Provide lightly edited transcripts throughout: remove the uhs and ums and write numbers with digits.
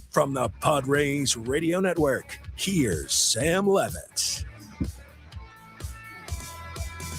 From the Padres Radio Network, here's Sam Levitt.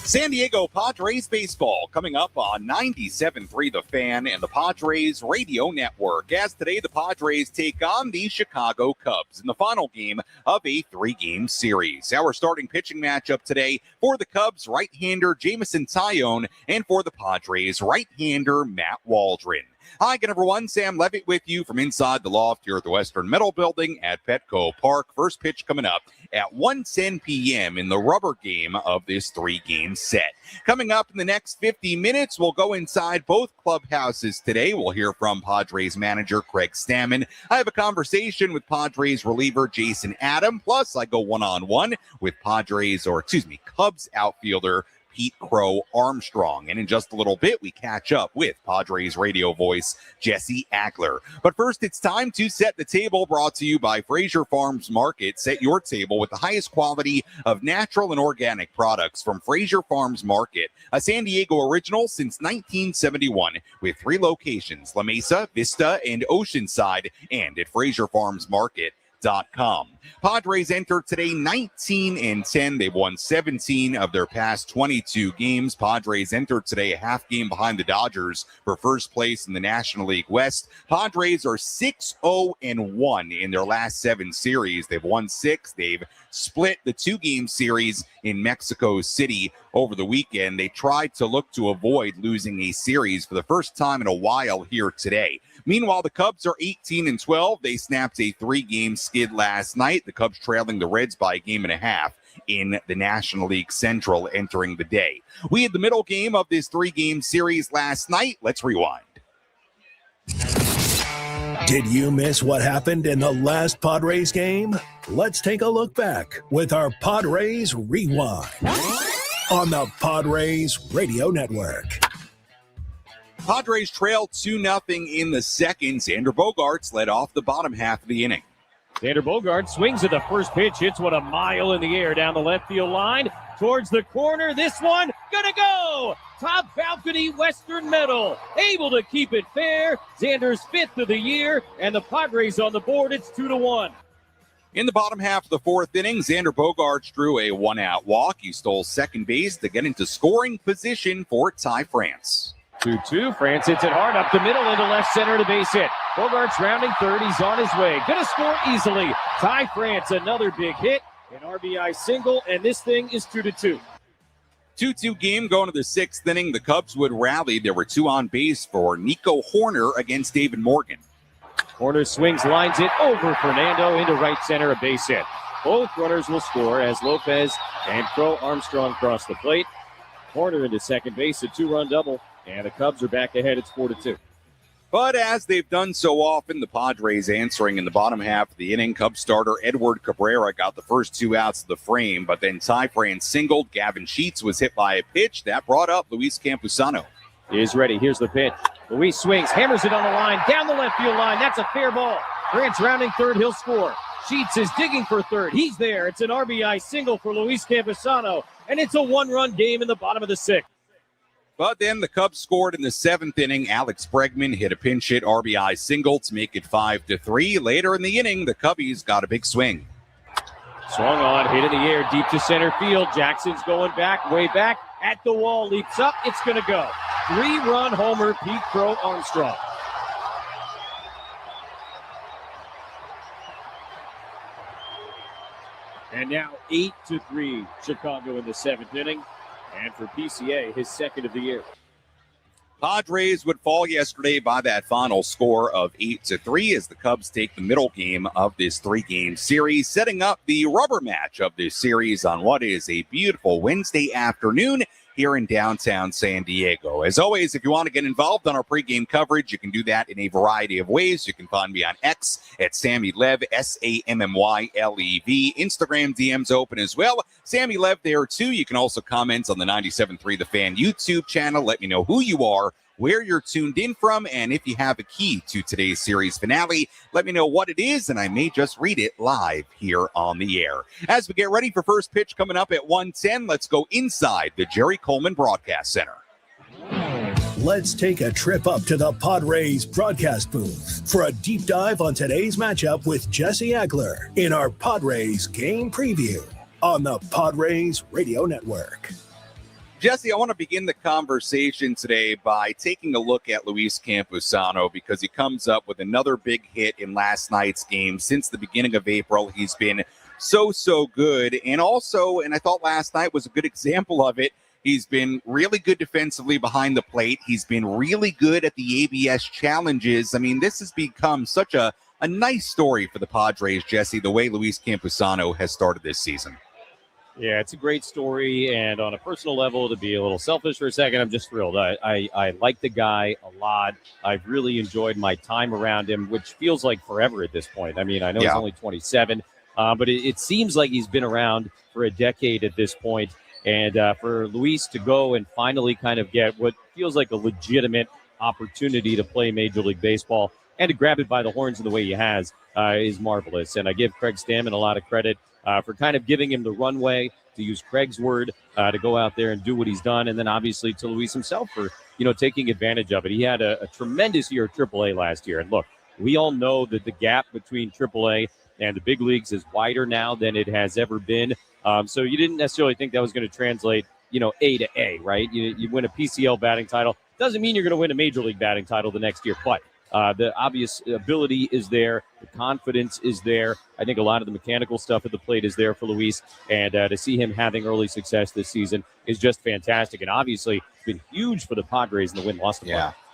San Diego Padres baseball coming up on 97.3 The Fan and the Padres Radio Network. As today, the Padres take on the Chicago Cubs in the final game of a 3-game series. Our starting pitching matchup today for the Cubs, right-hander Jameson Taillon, and for the Padres, right-hander Matt Waldron. Hi again, everyone. Sam Levitt with you from inside the loft here at the Western Metal Building at Petco Park. First pitch coming up at 1:10 p.m. in the rubber game of this 3-game set. Coming up in the next 50 minutes, we'll go inside both clubhouses today. We'll hear from Padres manager Craig Stammen. I have a conversation with Padres reliever Jason Adam. Plus, I go one-on-one with Cubs outfielder Pete Crow-Armstrong. And in just a little bit, we catch up with Padres radio voice Jesse Agler. But first, it's time to set the table, brought to you by Fraser Farms Market. Set your table with the highest quality of natural and organic products from Fraser Farms Market, a San Diego original since 1971, with 3 locations, La Mesa, Vista, and Oceanside, and at FraserFarmsMarket.com. Padres enter today 19-10. They've won 17 of their past 22 games. Padres entered today a half game behind the Dodgers for first place in the National League West. Padres are 6-0-1 in their last 7 series. They've won 6. They've split the 2-game series in Mexico City over the weekend. They tried to look to avoid losing a series for the first time in a while here today. Meanwhile, the Cubs are 18-12. They snapped a 3-game skid last night. The Cubs trailing the Reds by a game and a half in the National League Central entering the day. We had the middle game of this 3-game series last night. Let's rewind. Did you miss what happened in the last Padres game? Let's take a look back with our Padres Rewind on the Padres Radio Network. Padres trailed 2-0 in the second. Xander Bogaerts led off the bottom half of the inning. Xander Bogaerts swings at the first pitch, hits one a mile in the air down the left field line, towards the corner. This one, gonna go! Top balcony Western Metal, able to keep it fair. Xander's 5th of the year, and the Padres on the board. It's 2-1. In the bottom half of the 4th inning, Xander Bogaerts drew a 1-out walk. He stole second base to get into scoring position for Ty France. 2-2. France hits it hard up the middle into left center to base hit. Bogaerts rounding third. He's on his way. Gonna score easily. Ty France, another big hit. An RBI single, and this thing is 2-2. 2-2 game going to the 6th inning. The Cubs would rally. There were 2 on base for Nico Hoerner against David Morgan. Hoerner swings, lines it over Fernando into right center, a base hit. Both runners will score as Lopez and Crow-Armstrong cross the plate. Hoerner into second base, a 2-run double. And the Cubs are back ahead. It's 4-2. But as they've done so often, the Padres answering in the bottom half of the inning. Cubs starter Edward Cabrera got the first 2 outs of the frame, but then Ty France singled. Gavin Sheets was hit by a pitch. That brought up Luis Campusano. Is ready. Here's the pitch. Luis swings, hammers it on the line, down the left field line. That's a fair ball. France rounding third. He'll score. Sheets is digging for third. He's there. It's an RBI single for Luis Campusano, and it's a 1-run game in the bottom of the 6th. But then the Cubs scored in the 7th inning. Alex Bregman hit a pinch hit RBI single to make it 5-3. Later in the inning, the Cubbies got a big swing. Swung on, hit in the air, deep to center field. Jackson's going back, way back, at the wall, leaps up. It's going to go. 3-run homer, Pete Crow-Armstrong. And now 8-3, Chicago in the 7th inning. And for PCA, his 2nd of the year. Padres would fall yesterday by that final score of 8-3 as the Cubs take the middle game of this 3-game series, setting up the rubber match of this series on what is a beautiful Wednesday afternoon here in downtown San Diego. As always, if you want to get involved on our pregame coverage, you can do that in a variety of ways. You can find me on X at Sammy Lev, SammyLev. Instagram DMs open as well. Sammy Lev there too. You can also comment on the 97.3 The Fan YouTube channel. Let me know who you are, where you're tuned in from, and if you have a key to today's series finale, let me know what it is, and I may just read it live here on the air. As we get ready for first pitch coming up at 1:10, let's go inside the Jerry Coleman Broadcast Center. let's take a trip up to the Padres broadcast booth for a deep dive on today's matchup with Jesse Agler in our Padres game preview on the Padres Radio Network. Jesse, I want to begin the conversation today by taking a look at Luis Campusano because he comes up with another big hit in last night's game. Since the beginning of April, he's been so good. And also, and I thought last night was a good example of it, he's been really good defensively behind the plate. He's been really good at the ABS challenges. I mean, this has become such a nice story for the Padres, Jesse, the way Luis Campusano has started this season. Yeah, it's a great story, and on a personal level, to be a little selfish for a second, I'm just thrilled. I like the guy a lot. I've really enjoyed my time around him, which feels like forever at this point. I mean, I know he's only 27, but it seems like he's been around for a decade at this point. And for Luis to go and finally kind of get what feels like a legitimate opportunity to play Major League Baseball and to grab it by the horns in the way he has is marvelous. And I give Craig Stammen a lot of credit for kind of giving him the runway, to use Craig's word, to go out there and do what he's done. And then obviously to Luis himself for, taking advantage of it. He had a tremendous year at AAA last year. And look, we all know that the gap between AAA and the big leagues is wider now than it has ever been. So you didn't necessarily think that was going to translate, A to A, right? You win a PCL batting title. Doesn't mean you're going to win a Major League batting title the next year, but the obvious ability is there. The confidence is there. I think a lot of the mechanical stuff at the plate is there for Luis. And to see him having early success this season is just fantastic. And obviously, it's been huge for the Padres in the win-loss department. Yeah.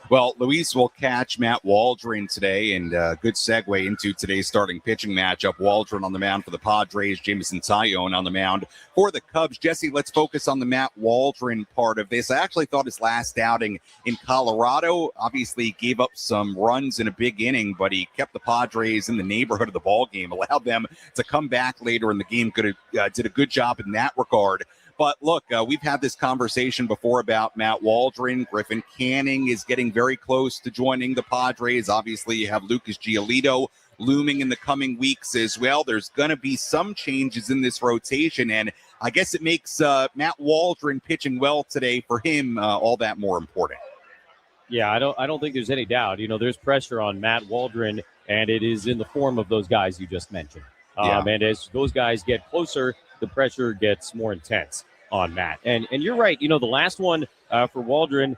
Well, Luis will catch Matt Waldron today, and good segue into today's starting pitching matchup. Waldron on the mound for the Padres, Jameson Taillon on the mound for the Cubs. Jesse, let's focus on the Matt Waldron part of this. I actually thought his last outing in Colorado, obviously gave up some runs in a big inning, but he kept the Padres in the neighborhood of the ball game, allowed them to come back later in the game. Did a good job in that regard. But look, we've had this conversation before about Matt Waldron. Griffin Canning is getting very close to joining the Padres. Obviously, you have Lucas Giolito looming in the coming weeks as well. There's going to be some changes in this rotation, and I guess it makes Matt Waldron pitching well today for him all that more important. Yeah, I don't think there's any doubt. There's pressure on Matt Waldron, and it is in the form of those guys you just mentioned. And as those guys get closer, the pressure gets more intense on Matt. And you're right. The last one for Waldron,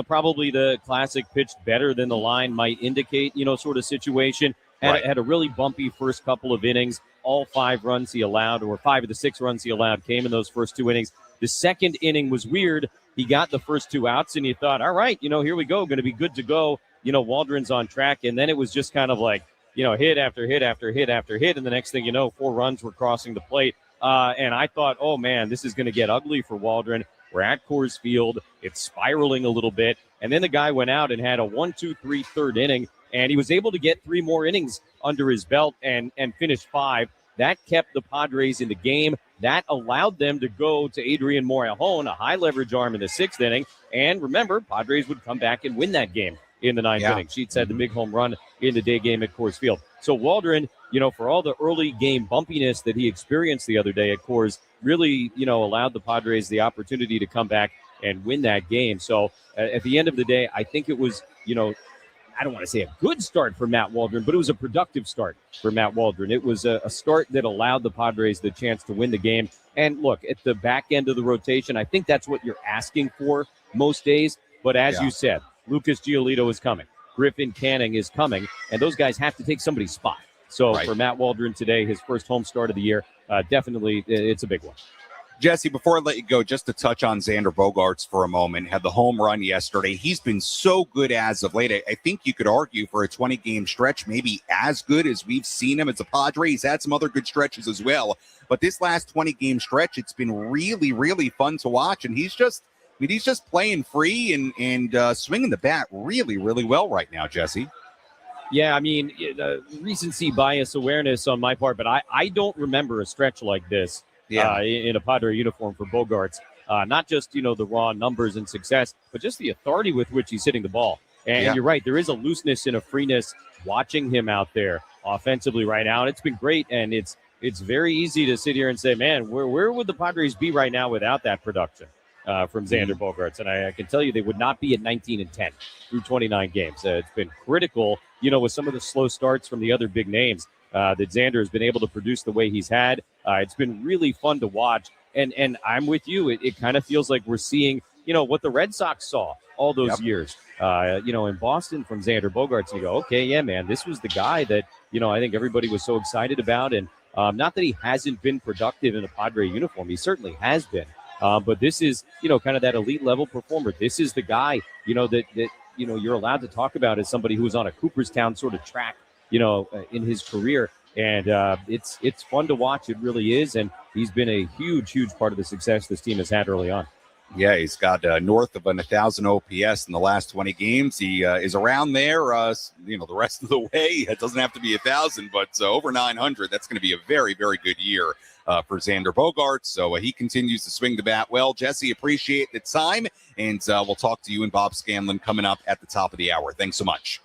probably the classic pitched better than the line might indicate, sort of situation. Had a really bumpy first couple of innings. All 5 runs he allowed, or 5 of the 6 runs he allowed, came in those first 2 innings. The second inning was weird. He got the first 2 outs, and you thought, all right, here we go, going to be good to go. Waldron's on track. And then it was just kind of like, hit after hit after hit after hit. And the next thing you know, 4 runs were crossing the plate. And I thought, oh, man, this is going to get ugly for Waldron. We're at Coors Field. It's spiraling a little bit. And then the guy went out and had a 1-2-3 third inning, and he was able to get 3 more innings under his belt and finish 5. That kept the Padres in the game. That allowed them to go to Adrian Morejon, a high-leverage arm in the 6th inning. And remember, Padres would come back and win that game in the 9th inning. Sheets had the big home run in the day game at Coors Field. So Waldron, for all the early game bumpiness that he experienced the other day at Coors, really, allowed the Padres the opportunity to come back and win that game. So at the end of the day, I think it was, I don't want to say a good start for Matt Waldron, but it was a productive start for Matt Waldron. It was a start that allowed the Padres the chance to win the game. And look, at the back end of the rotation, I think that's what you're asking for most days. But as you said, Lucas Giolito is coming. Griffin Canning is coming. And those guys have to take somebody's spot. So for Matt Waldron today, his first home start of the year, definitely it's a big one. Jesse, before I let you go, just to touch on Xander Bogaerts for a moment, had the home run yesterday. He's been so good as of late. I think you could argue for a 20-game stretch, maybe as good as we've seen him as a Padre. He's had some other good stretches as well. But this last 20-game stretch, it's been really, really fun to watch. And he's just playing free and swinging the bat really, really well right now, Jesse. Yeah, I mean, recency bias awareness on my part, but I don't remember a stretch like this. In a Padre uniform for Bogaerts. Not just, the raw numbers and success, but just the authority with which he's hitting the ball. And you're right, there is a looseness and a freeness watching him out there offensively right now. And it's been great, and it's very easy to sit here and say, man, where would the Padres be right now without that production? from Xander Bogaerts. And I can tell you they would not be at 19-10 through 29 games. It's been critical, with some of the slow starts from the other big names that Xander has been able to produce the way he's had. It's been really fun to watch. And I'm with you. It kind of feels like we're seeing, what the Red Sox saw all those years, in Boston from Xander Bogaerts. And you go, okay, yeah, man, this was the guy that, I think everybody was so excited about. And not that he hasn't been productive in a Padre uniform. He certainly has been. But this is, kind of that elite level performer. This is the guy, that you're allowed to talk about as somebody who was on a Cooperstown sort of track, in his career. And it's fun to watch. It really is. And he's been a huge, huge part of the success this team has had early on. Yeah, he's got north of 1,000 OPS in the last 20 games. He is around there, the rest of the way. It doesn't have to be 1,000, but over 900. That's going to be a very, very good year for Xander Bogaerts. So he continues to swing the bat well. Jesse, appreciate the time, and we'll talk to you and Bob Scanlon coming up at the top of the hour. Thanks so much.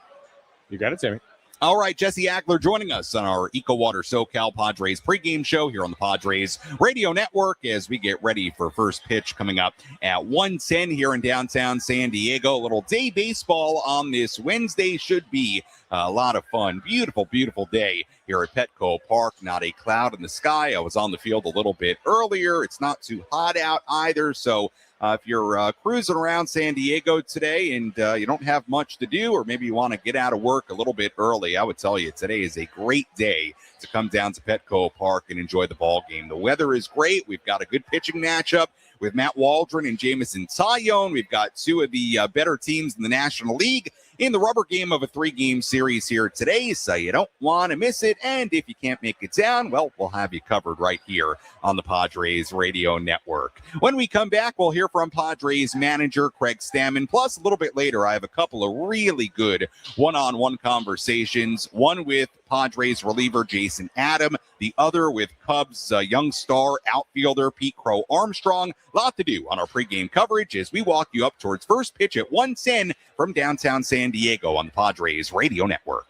You got it, Sammy. All right, Jesse Agler joining us on our EcoWater SoCal Padres pregame show here on the Padres Radio Network as we get ready for first pitch coming up at 1:10 here in downtown San Diego. A little day baseball on this Wednesday should be a lot of fun. Beautiful, beautiful day here at Petco Park. Not a cloud in the sky. I was on the field a little bit earlier. It's not too hot out either, so if you're cruising around San Diego today and you don't have much to do, or maybe you want to get out of work a little bit early, I would tell you today is a great day to come down to Petco Park and enjoy the ball game. The weather is great. We've got a good pitching matchup with Matt Waldron and Jamison Tyone. We've got two of the better teams in the National League in the rubber game of a 3-game series here today, so you don't want to miss it. And if you can't make it down, well, we'll have you covered right here on the Padres Radio Network. When we come back, we'll hear from Padres manager Craig Stammen. Plus, a little bit later, I have a couple of really good one-on-one conversations, one with Padres reliever Jason Adam, the other with Cubs young star outfielder Pete Crow-Armstrong. A lot to do on our pregame coverage as we walk you up towards first pitch at 1:10 from downtown San Diego on the Padres Radio Network.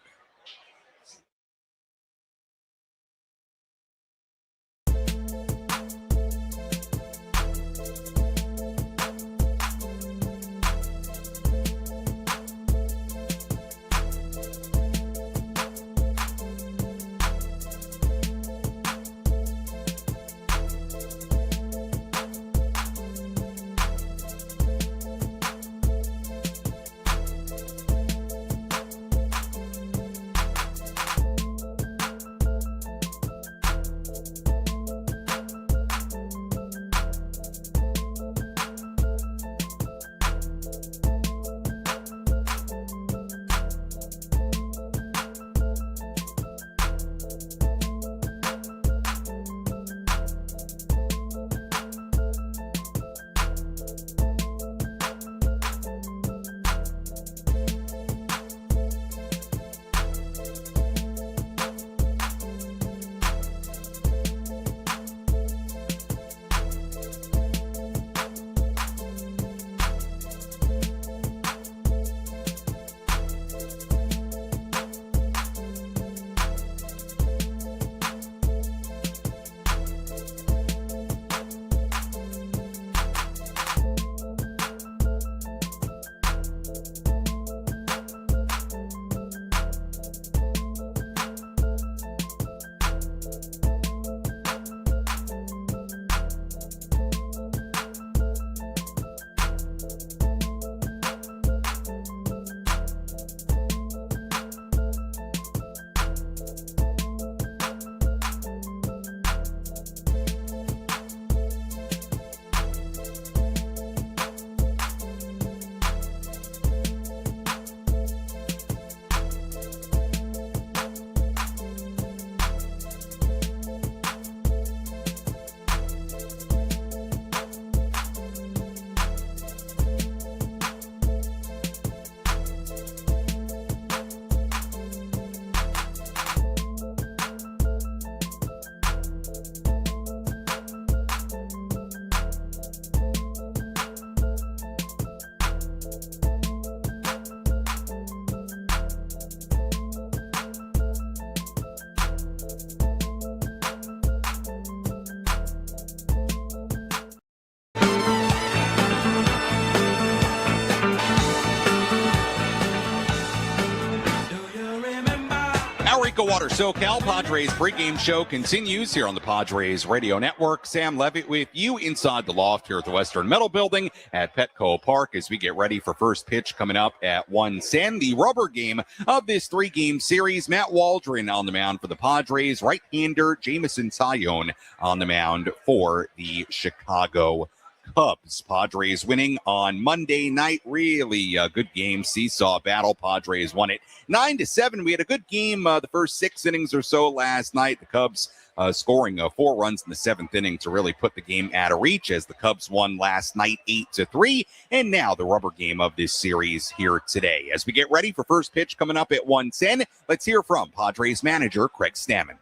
Our EcoWater SoCal Padres pregame show continues here on the Padres Radio Network. Sam Levitt with you inside the loft here at the Western Metal Building at Petco Park as we get ready for first pitch coming up at 1:10. The rubber game of this three-game series. Matt Waldron on the mound for the Padres. Right-hander Jameson Taillon on the mound for the Chicago Cubs. Padres winning on Monday night. Really a good game. Seesaw battle. Padres won it 9-7. We had a good game the first 6 innings or so last night. The Cubs scoring 4 runs in the 7th inning to really put the game out of reach as the Cubs won last night 8-3. And now the rubber game of this series here today. As we get ready for first pitch coming up at 1:10, let's hear from Padres manager Craig Stammen.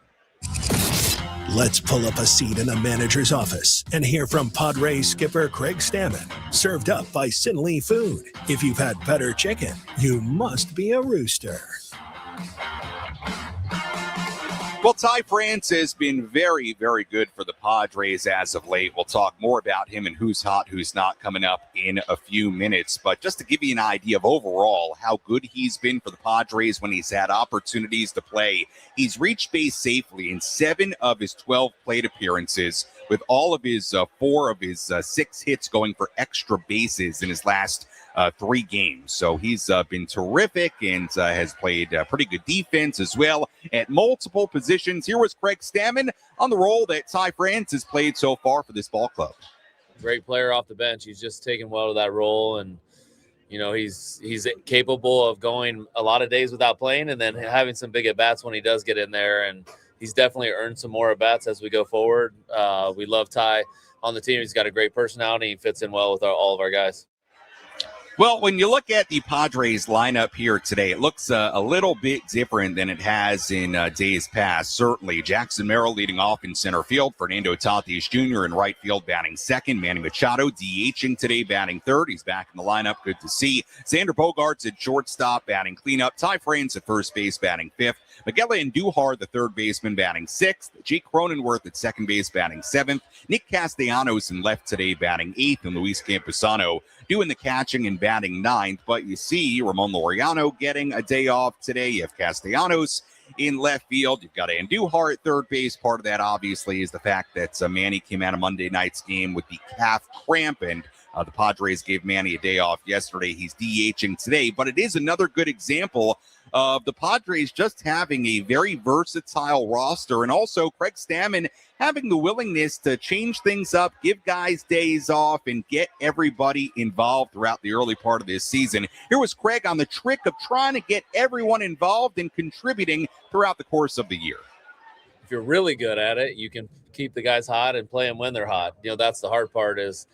Let's pull up a seat in the manager's office and hear from Padres skipper Craig Stammen. Served up by Sinley Food. If you've had better chicken, you must be a rooster. Well, Ty France has been very, very good for the Padres as of late. We'll talk more about him and who's hot, who's not coming up in a few minutes. But just to give you an idea of overall how good he's been for the Padres when he's had opportunities to play, he's reached base safely in 7 of his 12 plate appearances, with all of his 4 of his 6 hits going for extra bases in his last 3 games. So he's been terrific and has played pretty good defense as well at multiple positions. Here was Craig Stammen on the role that Ty France has played so far for this ball club. Great player off the bench. He's just taken well to that role, and you know he's capable of going a lot of days without playing and then having some big at bats when he does get in there. And he's definitely earned some more at bats as we go forward. We love Ty on the team. He's got a great personality. He fits in well with all of our guys. Well, when you look at the Padres lineup here today, it looks a little bit different than it has in days past. Certainly, Jackson Merrill leading off in center field. Fernando Tatis Jr. in right field batting second. Manny Machado DHing today, batting third. He's back in the lineup. Good to see. Xander Bogaerts at shortstop, batting cleanup. Ty France at first base, batting fifth. Miguel Andujar, the third baseman, batting sixth. Jake Cronenworth at second base, batting seventh. Nick Castellanos in left today, batting eighth. And Luis Campusano doing the catching and batting ninth. But you see Ramon Laureano getting a day off today. You have Castellanos in left field. You've got Andujar at third base. Part of that, obviously, is the fact that Manny came out of Monday night's game with the calf cramp, and the Padres gave Manny a day off yesterday. He's DHing today. But it is another good example of the Padres just having a very versatile roster, and also Craig Stammen having the willingness to change things up, give guys days off, and get everybody involved throughout the early part of this season. Here was Craig on the trick of trying to get everyone involved and contributing throughout the course of the year. If you're really good at it, you can keep the guys hot and play them when they're hot. You know, that's the hard part is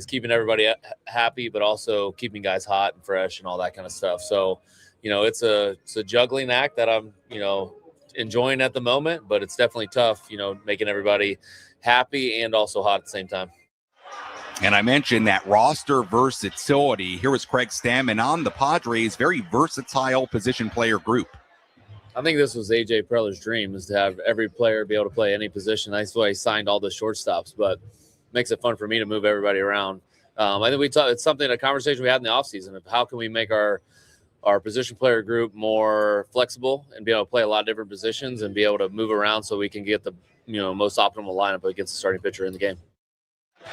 keeping everybody happy, but also keeping guys hot and fresh and all that kind of stuff. So, you know, it's a juggling act that I'm, you know, enjoying at the moment, but it's definitely tough, you know, making everybody happy and also hot at the same time. And I mentioned that roster versatility. Here was Craig Stammen on the Padres' very versatile position player group. I think this was A.J. Preller's dream, is to have every player be able to play any position. That's why he signed all the shortstops, but makes it fun for me to move everybody around. I think it's something, a conversation we had in the offseason of how can we make our position player group more flexible and be able to play a lot of different positions and be able to move around so we can get the, you know, most optimal lineup against the starting pitcher in the game.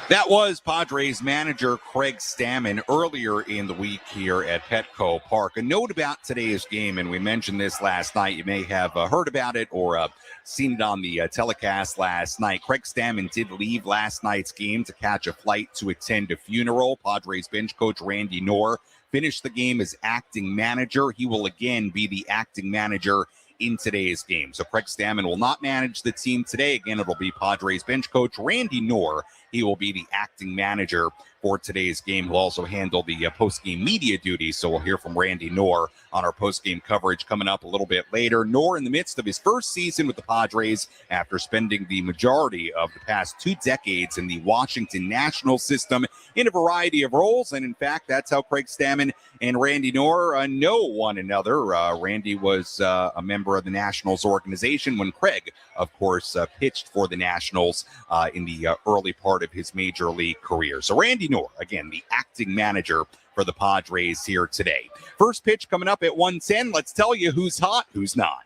That was Padres manager Craig Stammen earlier in the week here at Petco Park. A note about today's game, and we mentioned this last night. You may have heard about it or seen it on the telecast last night. Craig Stammen did leave last night's game to catch a flight to attend a funeral. Padres bench coach Randy Knorr finished the game as acting manager. He will again be the acting manager in today's game. So Craig Stammen will not manage the team today. Again, it'll be Padres bench coach Randy Knorr. He will be the acting manager for today's game. He'll also handle the post-game media duties. So we'll hear from Randy Knorr on our post-game coverage coming up a little bit later. Knorr in the midst of his first season with the Padres after spending the majority of the past 2 decades in the Washington Nationals system in a variety of roles. And in fact, that's how Craig Stammen and Randy Knorr know one another. Randy was a member of the Nationals organization when Craig, of course, pitched for the Nationals in the early part of his major league career. So Randy Knorr, again, the acting manager for the Padres here today. First pitch coming up at 1:10. Let's tell you who's hot, who's not.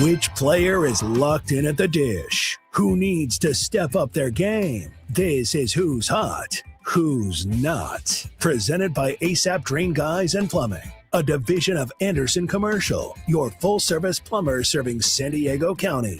Which player is locked in at the dish? Who needs to step up their game? This is Who's Hot, Who's Not. Presented by ASAP Drain Guys and Plumbing, a division of Anderson Commercial, your full-service plumber serving San Diego County.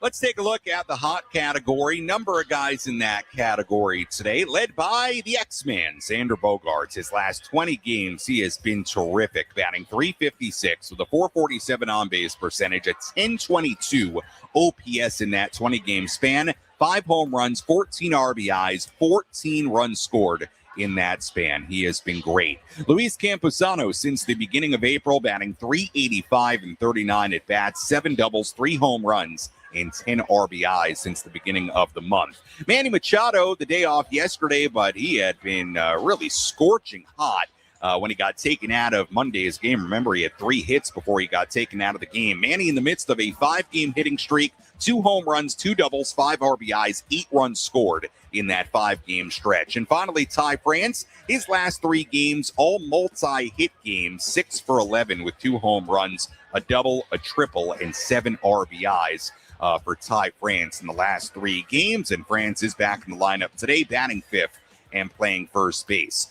Let's take a look at the hot category. Number of guys in that category today, led by the X-Man, Xander Bogaerts. His last 20 games, he has been terrific, batting .356 with a .447 on-base percentage, a .1022 OPS in that 20-game span, 5 home runs, 14 RBIs, 14 runs scored in that span. He has been great. Luis Camposano, since the beginning of April, batting .385 and 39 at bats, 7 doubles, 3 home runs, and 10 RBIs since the beginning of the month. Manny Machado, the day off yesterday, but he had been really scorching hot when he got taken out of Monday's game. Remember, he had 3 hits before he got taken out of the game. Manny in the midst of a 5-game hitting streak, 2 home runs, 2 doubles, 5 RBIs, 8 runs scored in that 5-game stretch. And finally, Ty France, his last 3 games, all multi-hit games, 6 for 11 with 2 home runs, a double, a triple, and 7 RBIs. For Ty France in the last 3 games, and France is back in the lineup today, batting 5th and playing first base.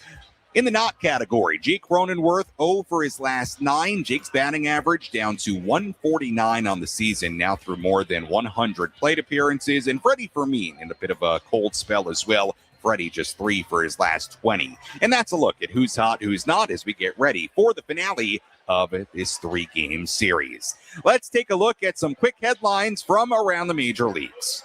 In the not category, Jake Cronenworth, 0 for his last 9. Jake's batting average down to 149 on the season, now through more than 100 plate appearances. And Freddie Fermin in a bit of a cold spell as well. Freddie just 3 for his last 20. And that's a look at who's hot, who's not as we get ready for the finale of this 3-game series. Let's take a look at some quick headlines from around the major leagues.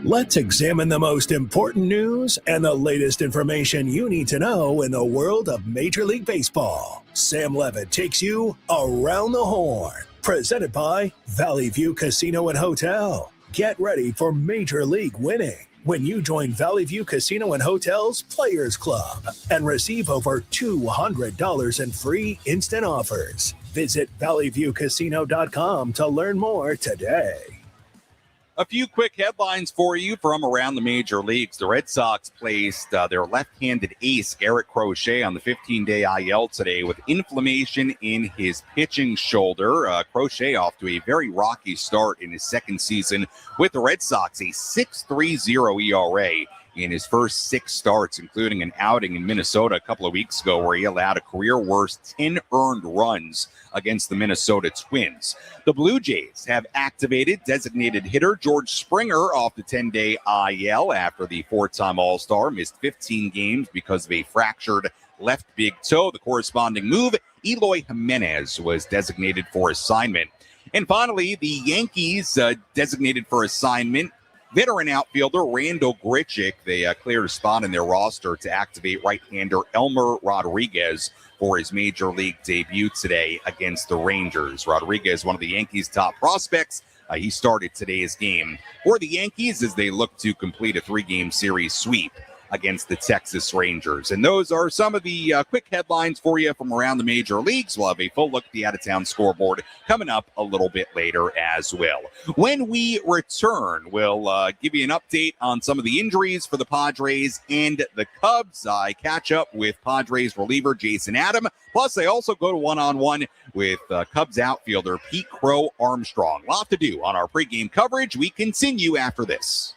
Let's examine the most important news and the latest information you need to know in the world of Major League Baseball. Sam Levitt takes you Around the Horn, presented by Valley View Casino and Hotel. Get ready for Major League winning when you join Valley View Casino and Hotel's Players Club and receive over $200 in free instant offers. Visit valleyviewcasino.com to learn more today. A few quick headlines for you from around the major leagues. The Red Sox placed their left-handed ace, Garrett Crochet, on the 15-day IL today with inflammation in his pitching shoulder. Crochet off to a very rocky start in his second season with the Red Sox, a 6.30 ERA in his first 6 starts, including an outing in Minnesota a couple of weeks ago where he allowed a career-worst 10 earned runs against the Minnesota Twins. The Blue Jays have activated designated hitter George Springer off the 10-day IL after the 4-time All-Star missed 15 games because of a fractured left big toe. The corresponding move, Eloy Jimenez was designated for assignment. And finally, the Yankees designated for assignment veteran outfielder Randall Grichuk. They cleared a spot in their roster to activate right-hander Elmer Rodriguez for his major league debut today against the Rangers. Rodriguez, one of the Yankees' top prospects. He started today's game for the Yankees as they look to complete a 3-game series sweep against the Texas Rangers. And those are some of the quick headlines for you from around the major leagues. We'll have a full look at the out-of-town scoreboard coming up a little bit later as well. When we return, we'll give you an update on some of the injuries for the Padres and the Cubs. I catch up with Padres reliever Jason Adam. Plus, I also go to one-on-one with Cubs outfielder Pete Crow-Armstrong. A lot to do on our pregame coverage. We continue after this.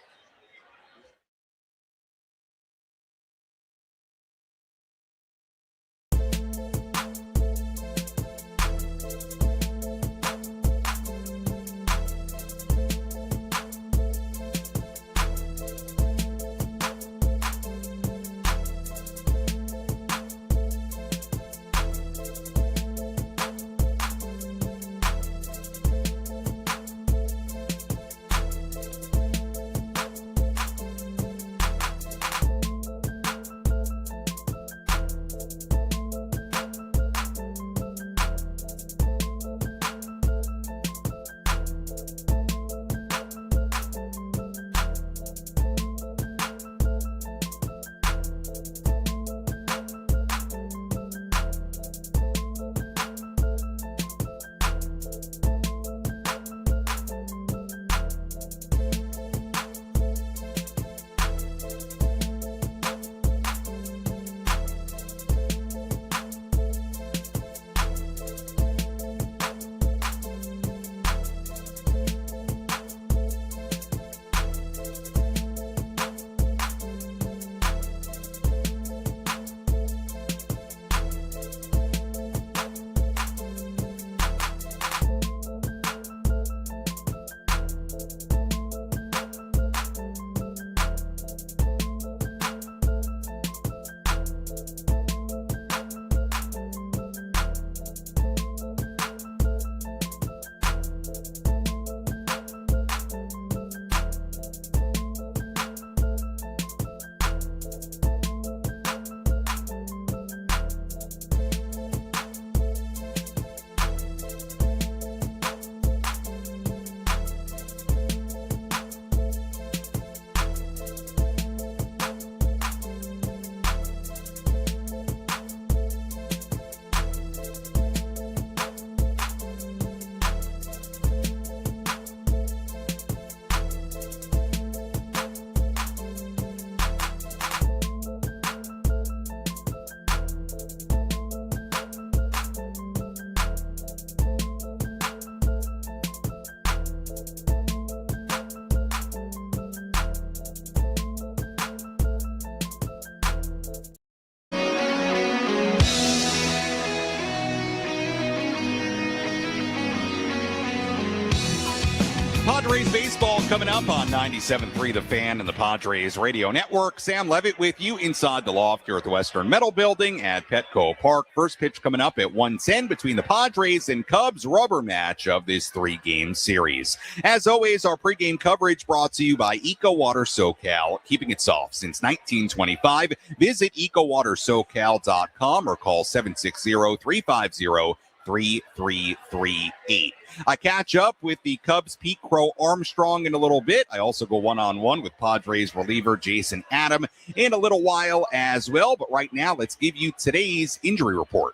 Padres baseball coming up on 97.3 The Fan and the Padres Radio Network. Sam Levitt with you inside the loft here at the Western Metal Building at Petco Park. First pitch coming up at 1:10 between the Padres and Cubs, rubber match of this 3-game series. As always, our pregame coverage brought to you by EcoWater SoCal, keeping it soft since 1925. Visit EcoWaterSoCal.com or call 760-350-3338. I catch up with the Cubs' Pete Crow-Armstrong in a little bit. I also go one-on-one with Padres reliever Jason Adam in a little while as well. But right now, let's give you today's injury report.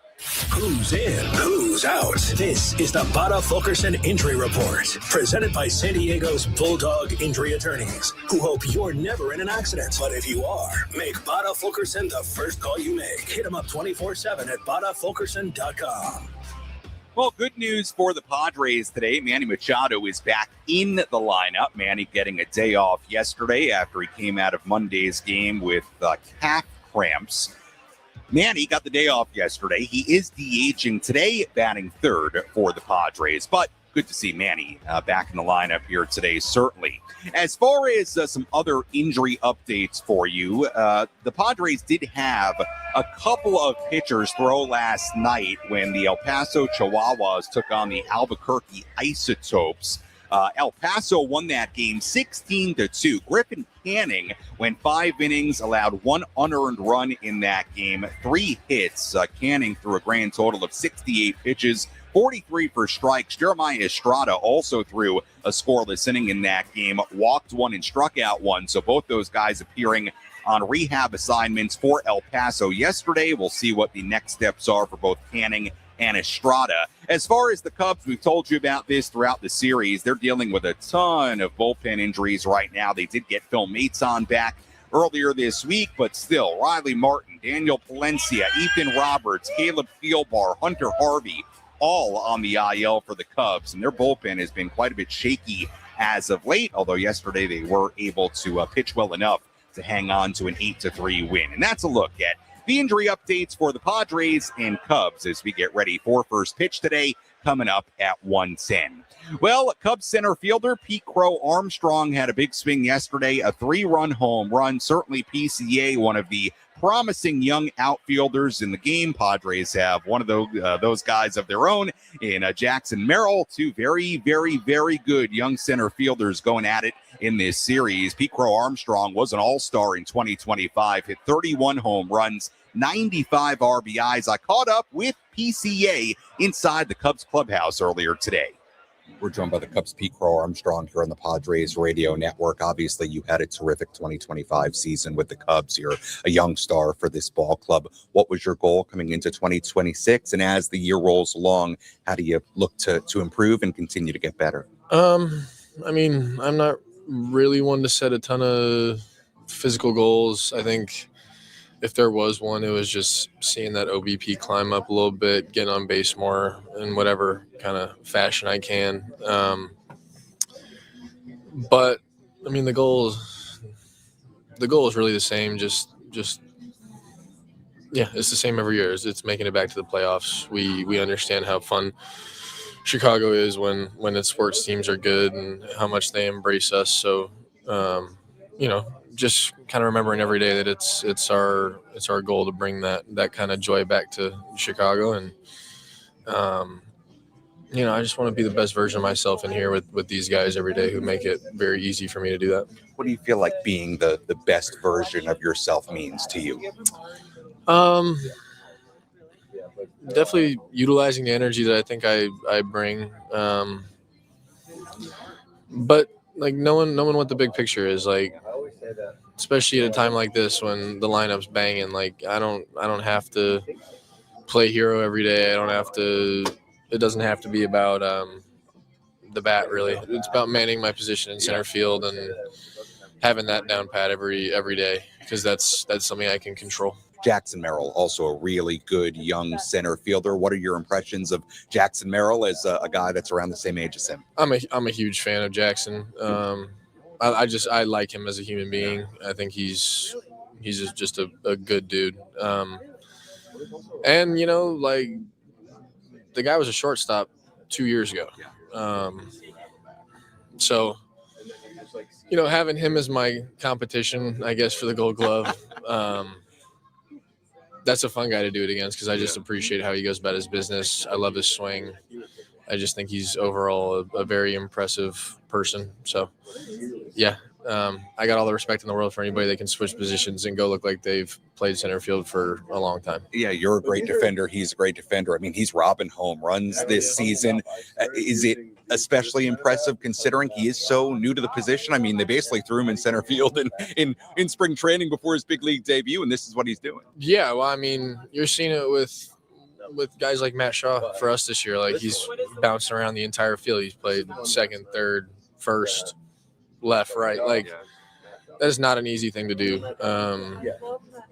Who's in? Who's out? This is the Bada Fulkerson Injury Report, presented by San Diego's Bulldog Injury Attorneys, who hope you're never in an accident. But if you are, make Bada Fulkerson the first call you make. Hit them up 24/7 at BadaFulkerson.com. Well, good news for the Padres today. Manny Machado is back in the lineup. Manny getting a day off yesterday after he came out of Monday's game with calf cramps. Manny got the day off yesterday. He is DHing today, batting third for the Padres. But good to see Manny back in the lineup here today, certainly. As far as some other injury updates for you, the Padres did have a couple of pitchers throw last night when the El Paso Chihuahuas took on the Albuquerque Isotopes. El Paso won that game 16-2. Griffin Canning went 5 innings, allowed 1 unearned run in that game, 3 hits. Canning threw a grand total of 68 pitches, 43 for strikes. Jeremiah Estrada also threw a scoreless inning in that game, walked 1 and struck out 1. So both those guys appearing on rehab assignments for El Paso yesterday. We'll see what the next steps are for both Canning and Estrada. As far as the Cubs, we've told you about this throughout the series. They're dealing with a ton of bullpen injuries right now. They did get Phil Maton back earlier this week, but still, Riley Martin, Daniel Palencia, Ethan Roberts, Caleb Fieldbar, Hunter Harvey, all on the IL for the Cubs, and their bullpen has been quite a bit shaky as of late, although yesterday they were able to pitch well enough to hang on to an 8-3 win. And that's a look at the injury updates for the Padres and Cubs as we get ready for first pitch today, coming up at 1:10. Well, Cubs center fielder Pete Crow-Armstrong had a big swing yesterday, a 3-run home run. Certainly PCA, one of the promising young outfielders in the game. Padres have one of those guys of their own in Jackson Merrill. 2 very, very, very good young center fielders going at it in this series. Pete Crow-Armstrong was an all-star in 2025, hit 31 home runs, 95 RBIs. I caught up with PCA inside the Cubs clubhouse earlier today. We're joined by the Cubs' Pete Crow-Armstrong here on the Padres Radio Network. Obviously, you had a terrific 2025 season with the Cubs. You're a young star for this ball club. What was your goal coming into 2026? And as the year rolls along, how do you look to improve and continue to get better? I mean, I'm not really one to set a ton of physical goals. I think if there was one, it was just seeing that OBP climb up a little bit, getting on base more in whatever kind of fashion I can. But I mean, the goal is really the same. Just yeah, it's the same every year. It's making it back to the playoffs. We understand how fun Chicago is when its sports teams are good and how much they embrace us. So, just kind of remembering every day that it's our goal to bring that kind of joy back to Chicago. And, I just want to be the best version of myself in here with these guys every day who make it very easy for me to do that. What do you feel like being the best version of yourself means to you? Definitely utilizing the energy that I think I bring. But like knowing what the big picture is, like, especially at a time like this when the lineup's banging, like I don't have to play hero every day. It doesn't have to be about the bat, really. It's about manning my position in center field and having that down pat every day, because that's something I can control. Jackson Merrill, also a really good young center fielder. What are your impressions of Jackson Merrill as a guy that's around the same age as him? I'm a huge fan of Jackson. I like him as a human being. I think he's just a good dude. And like, the guy was a shortstop 2 years ago. So having him as my competition, I guess, for the Gold Glove, that's a fun guy to do it against because I just appreciate how he goes about his business. I love his swing. I just think he's overall a very impressive person. So, yeah, I got all the respect in the world for anybody that can switch positions and go look like they've played center field for a long time. Yeah, you're a great defender. He's a great defender. I mean, he's robbing home runs this season. Is it especially impressive considering he is so new to the position? I mean, they basically threw him in center field in spring training before his big league debut, and this is what he's doing. Yeah, well, I mean, you're seeing it with guys like Matt Shaw for us this year. Like, he's bouncing around the entire field. He's played second, third, first, left, right. Like, that is not an easy thing to do.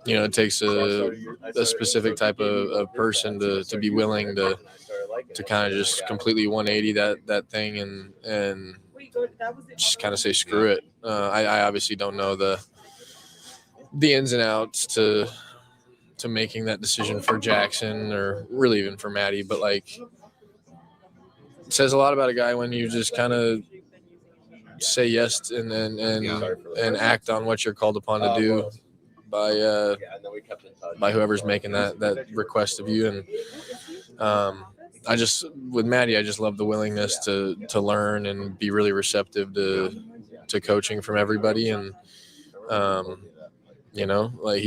It takes a specific type of person to be willing to kind of just completely 180 that thing and just kind of say screw it. I obviously don't know the ins and outs to making that decision for Jackson or really even for Maddie, but like, it says a lot about a guy when you just kind of say yes and act on what you're called upon to do by whoever's making that request of you. And with Maddie, I just love the willingness to learn and be really receptive to coaching from everybody. And, like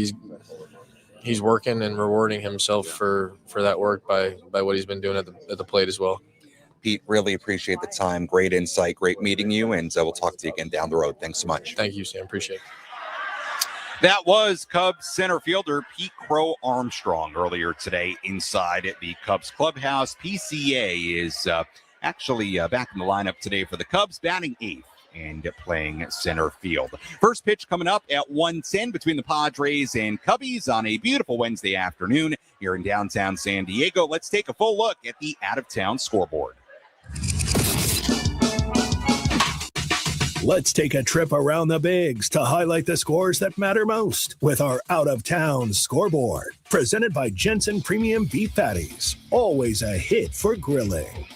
he's working and rewarding himself for that work by what he's been doing at the plate as well. Pete, really appreciate the time. Great insight. Great meeting you. And we'll talk to you again down the road. Thanks so much. Thank you, Sam. Appreciate it. That was Cubs center fielder Pete Crow-Armstrong earlier today inside at the Cubs clubhouse. PCA is actually back in the lineup today for the Cubs, batting eighth and playing center field. First pitch coming up at 1:10 between the Padres and Cubbies on a beautiful Wednesday afternoon here in downtown San Diego. Let's take a full look at the out-of-town scoreboard. Let's take a trip around the bigs to highlight the scores that matter most with our out-of-town scoreboard. Presented by Jensen Premium Beef Patties. Always a hit for grilling.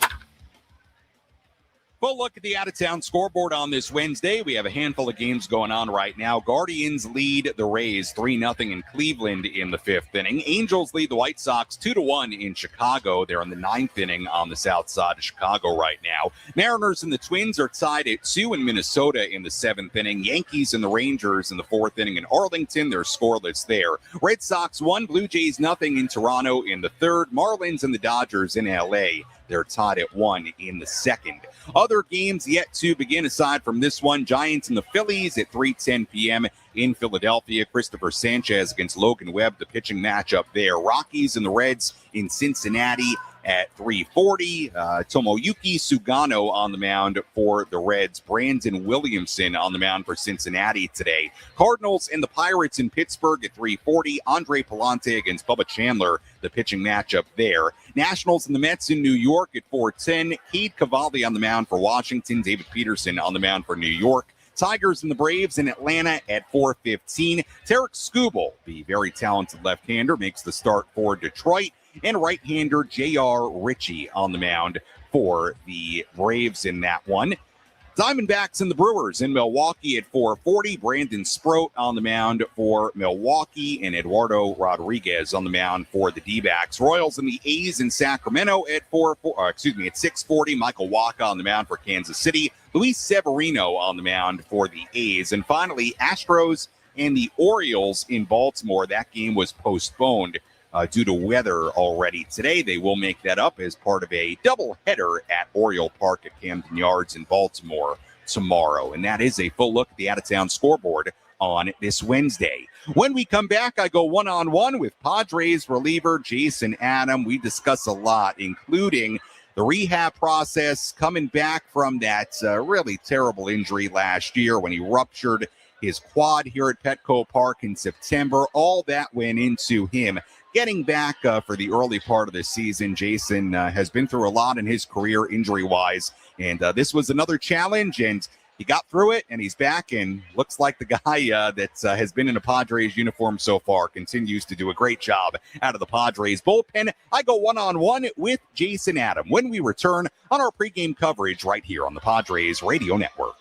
We'll look at the out-of-town scoreboard on this Wednesday. We have a handful of games going on right now. Guardians lead the Rays 3-0 in Cleveland in the fifth inning. Angels lead the White Sox 2-1 in Chicago. They're in the ninth inning on the south side of Chicago right now. Mariners and the Twins are tied at 2 in Minnesota in the seventh inning. Yankees and the Rangers in the fourth inning in Arlington. They're scoreless there. Red Sox 1, Blue Jays 0 in Toronto in the third. Marlins and the Dodgers in L.A. They're tied at 1 in the second. Other games yet to begin aside from this one. Giants and the Phillies at 3:10 p.m. in Philadelphia. Christopher Sanchez against Logan Webb, the pitching matchup there. Rockies and the Reds in Cincinnati at 3:40. Tomoyuki Sugano on the mound for the Reds. Brandon Williamson on the mound for Cincinnati today. Cardinals and the Pirates in Pittsburgh at 3:40. Andre Palante against Bubba Chandler, the pitching matchup there. Nationals and the Mets in New York at 4:10. Cade Cavalli on the mound for Washington. David Peterson on the mound for New York. Tigers and the Braves in Atlanta at 4:15. Tarek Skubal, the very talented left-hander, makes the start for Detroit. And right-hander J.R. Ritchie on the mound for the Braves in that one. Diamondbacks and the Brewers in Milwaukee at 4:40. Brandon Sproat on the mound for Milwaukee and Eduardo Rodriguez on the mound for the D-backs. Royals and the A's in Sacramento at 6:40. Michael Wacha on the mound for Kansas City. Luis Severino on the mound for the A's. And finally, Astros and the Orioles in Baltimore. That game was postponed due to weather already today. They will make that up as part of a doubleheader at Oriole Park at Camden Yards in Baltimore tomorrow. And that is a full look at the out-of-town scoreboard on this Wednesday. When we come back, I go one-on-one with Padres reliever Jason Adam. We discuss a lot, including the rehab process, coming back from that really terrible injury last year when he ruptured his quad here at Petco Park in September. All that went into him getting back for the early part of the season. Jason has been through a lot in his career injury-wise, and this was another challenge, and he got through it, and he's back, and looks like the guy that has been in a Padres uniform so far continues to do a great job out of the Padres bullpen. I go one-on-one with Jason Adam when we return on our pregame coverage right here on the Padres Radio Network.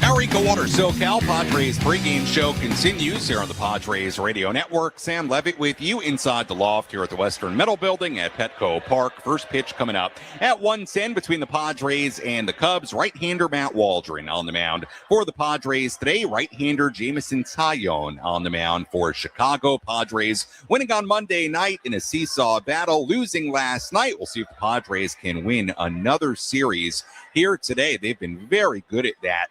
Our EcoWater SoCal Padres pregame show continues here on the Padres Radio Network. Sam Levitt with you inside the loft here at the Western Metal Building at Petco Park. First pitch coming up at 1:10 between the Padres and the Cubs. Right-hander Matt Waldron on the mound for the Padres today. Right-hander Jameson Taillon on the mound for Chicago. Padres winning on Monday night in a seesaw battle, losing last night. We'll see if the Padres can win another series here today. They've been very good at that.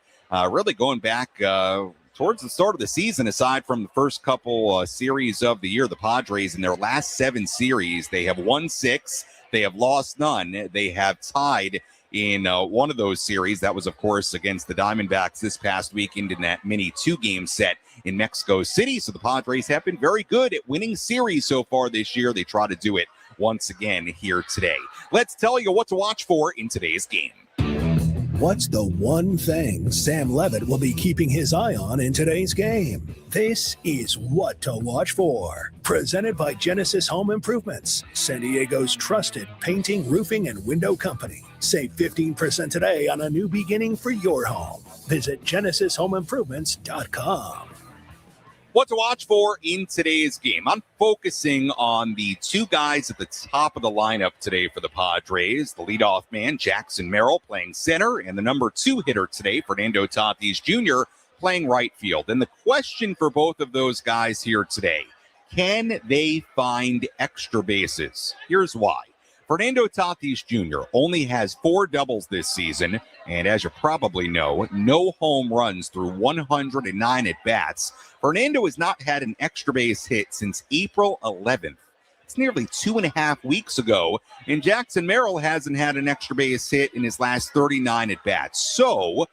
Really going back towards the start of the season, aside from the first couple series of the year, the Padres in their last 7 series, they have won 6, they have lost none, they have tied in one of those series. That was, of course, against the Diamondbacks this past weekend in that mini 2-game set in Mexico City. So the Padres have been very good at winning series so far this year. They try to do it once again here today. Let's tell you what to watch for in today's game. What's the one thing Sam Levitt will be keeping his eye on in today's game? This is What to Watch For. Presented by Genesis Home Improvements, San Diego's trusted painting, roofing, and window company. Save 15% today on a new beginning for your home. Visit GenesisHomeImprovements.com. What to watch for in today's game? I'm focusing on the 2 guys at the top of the lineup today for the Padres. The leadoff man, Jackson Merrill, playing center, and the number 2 hitter today, Fernando Tatis Jr., playing right field. And the question for both of those guys here today, can they find extra bases? Here's why. Fernando Tatis Jr. only has 4 doubles this season, and as you probably know, no home runs through 109 at-bats. Fernando has not had an extra base hit since April 11th. It's nearly 2.5 weeks ago, and Jackson Merrill hasn't had an extra base hit in his last 39 at-bats. So,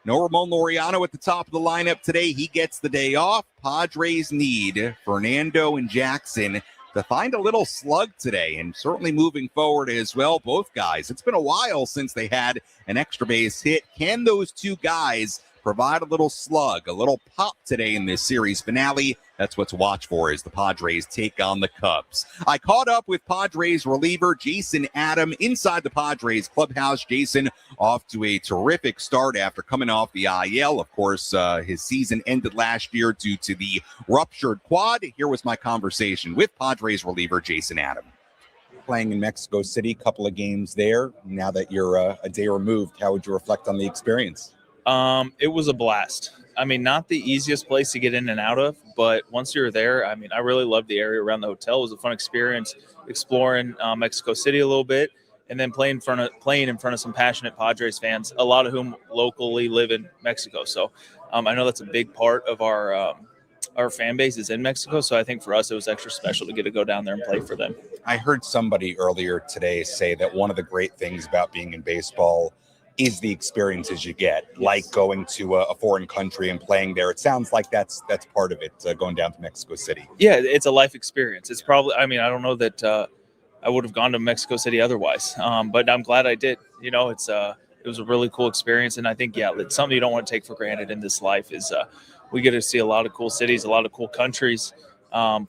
no Ramon Laureano at the top of the lineup today. He gets the day off. Padres need Fernando and Jackson to find a little slug today, and certainly moving forward as well, both guys. It's been a while since they had an extra base hit. Can those 2 guys provide a little slug, a little pop today in this series finale? That's what to watch for as the Padres take on the Cubs. I caught up with Padres reliever Jason Adam inside the Padres clubhouse. Jason off to a terrific start after coming off the IL. Of course, his season ended last year due to the ruptured quad. Here was my conversation with Padres reliever Jason Adam. Playing in Mexico City, couple of games there. Now that you're a day removed, how would you reflect on the experience? It was a blast. I mean, not the easiest place to get in and out of, but once you're there, I mean, I really loved the area around the hotel. It was a fun experience exploring Mexico City a little bit, and then playing in front of some passionate Padres fans, a lot of whom locally live in Mexico. So I know that's a big part of our fan base is in Mexico. So I think for us, it was extra special to get to go down there and play for them. I heard somebody earlier today say that one of the great things about being in baseball is the experiences you get, like going to a foreign country and playing there. It sounds like that's part of it, going down to Mexico City. Yeah, it's a life experience. It's probably, I mean, I don't know that I would have gone to Mexico City otherwise, but I'm glad I did. You know, it was a really cool experience, and I think, it's something you don't want to take for granted in this life is we get to see a lot of cool cities, a lot of cool countries,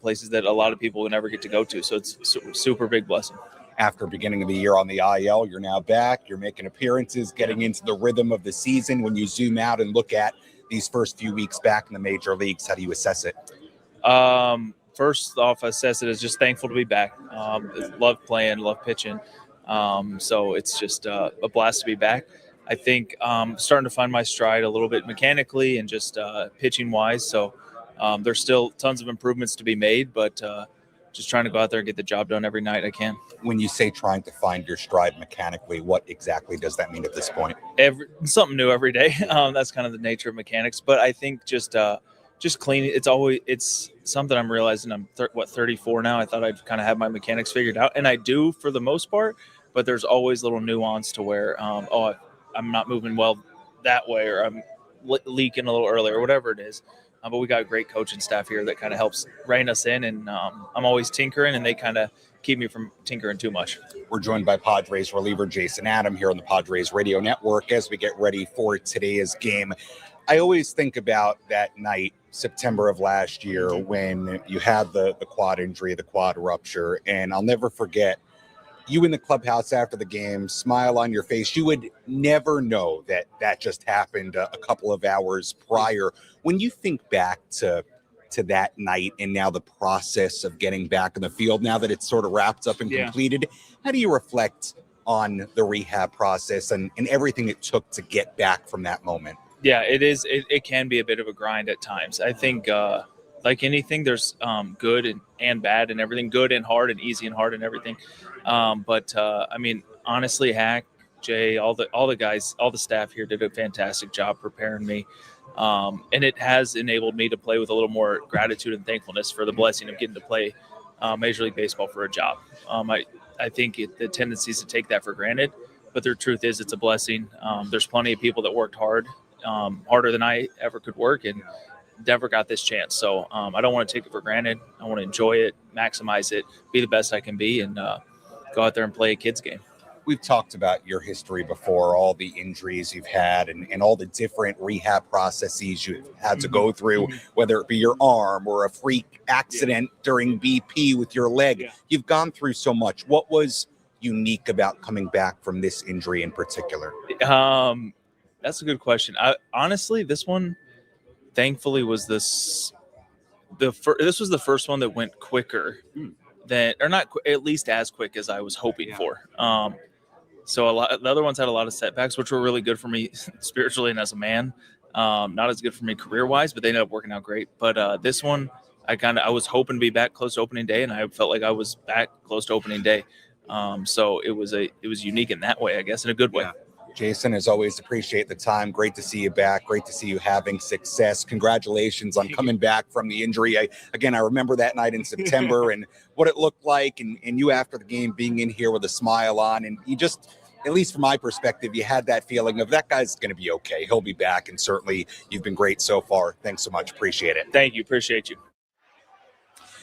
places that a lot of people would never get to go to. So it's a super big blessing. After beginning of the year on the IL, you're now back. You're making appearances, getting into the rhythm of the season. When you zoom out and look at these first few weeks back in the major leagues, how do you assess it? First off, I assess it as just thankful to be back. Love playing, love pitching. So it's just a blast to be back. I think starting to find my stride a little bit mechanically and just pitching wise. So there's still tons of improvements to be made, but just trying to go out there and get the job done every night I can. When you say trying to find your stride mechanically, what exactly does that mean at this point? Something new every day. That's kind of the nature of mechanics. But I think just cleaning. It's something I'm realizing. I'm 34 now. I thought I'd kind of have my mechanics figured out, and I do for the most part. But there's always little nuance to where I'm not moving well that way, or I'm leaking a little early, or whatever it is. But we got a great coaching staff here that kind of helps rein us in, and I'm always tinkering, and they kind of keep me from tinkering too much. We're joined by Padres reliever Jason Adam here on the Padres Radio Network as we get ready for today's game. I always think about that night, September of last year, when you had the quad injury, the quad rupture, and I'll never forget you in the clubhouse after the game, smile on your face. You would never know that just happened a couple of hours prior. When you think back to that night and now the process of getting back in the field, now that it's sort of wrapped up and completed, how do you reflect on the rehab process and everything it took to get back from that moment? Yeah, it is. It can be a bit of a grind at times. I think like anything, there's good and bad and everything, good and hard and easy and hard and everything. But I mean, honestly, Hack, Jay, all the guys, all the staff here did a fantastic job preparing me. And it has enabled me to play with a little more gratitude and thankfulness for the blessing of getting to play Major League Baseball for a job. I think the tendency is to take that for granted, but the truth is it's a blessing. There's plenty of people that worked hard, harder than I ever could work, and never got this chance. So I don't want to take it for granted. I want to enjoy it, maximize it, be the best I can be, and go out there and play a kid's game. We've talked about your history before, all the injuries you've had and all the different rehab processes you've had to go through, whether it be your arm or a freak accident during BP with your leg. You've gone through so much. What was unique about coming back from this injury in particular? That's a good question. Honestly, this one, thankfully, was this was the first one that went quicker than, or not at least as quick as I was hoping for. So the other ones had a lot of setbacks, which were really good for me spiritually and as a man. Not as good for me career-wise, but they ended up working out great. But this one, I was hoping to be back close to opening day, and I felt like I was back close to opening day. So it was unique in that way, I guess, in a good way. Yeah. Jason, as always, appreciate the time. Great to see you back. Great to see you having success. Congratulations on coming back from the injury. I remember that night in September and what it looked like, and you after the game being in here with a smile on, and you just, at least from my perspective, you had that feeling of that guy's going to be okay. He'll be back, and certainly you've been great so far. Thanks so much. Appreciate it. Thank you. Appreciate you.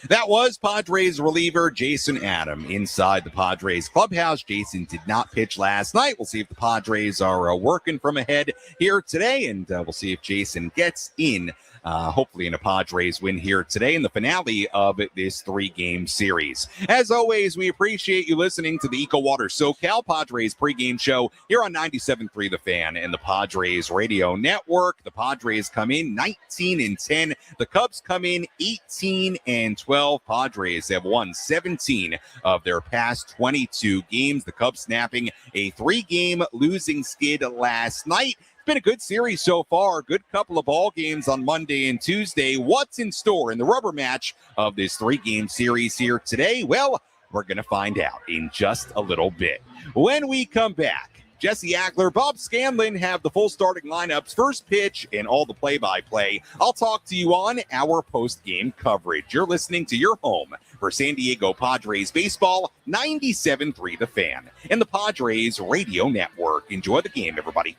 That was Padres reliever Jason Adam inside the Padres clubhouse. Jason did not pitch last night. We'll see if the Padres are working from ahead here today, and we'll see if Jason gets in, hopefully in a Padres win here today in the finale of this 3-game series. As always, we appreciate you listening to the EcoWater SoCal Padres pregame show here on 97.3 The Fan and the Padres Radio Network. The Padres come in 19-10. The Cubs come in 18-12. Padres have won 17 of their past 22 games. The Cubs snapping a 3-game losing skid last night. Been a good series so far. Good couple of ball games on Monday and Tuesday. What's in store in the rubber match of this 3-game series here today? Well, we're going to find out in just a little bit. When we come back, Jesse Agler, Bob Scanlon have the full starting lineups, first pitch, and all the play-by-play. I'll talk to you on our post-game coverage. You're listening to your home for San Diego Padres baseball, 97.3 The Fan, and the Padres Radio Network. Enjoy the game, everybody.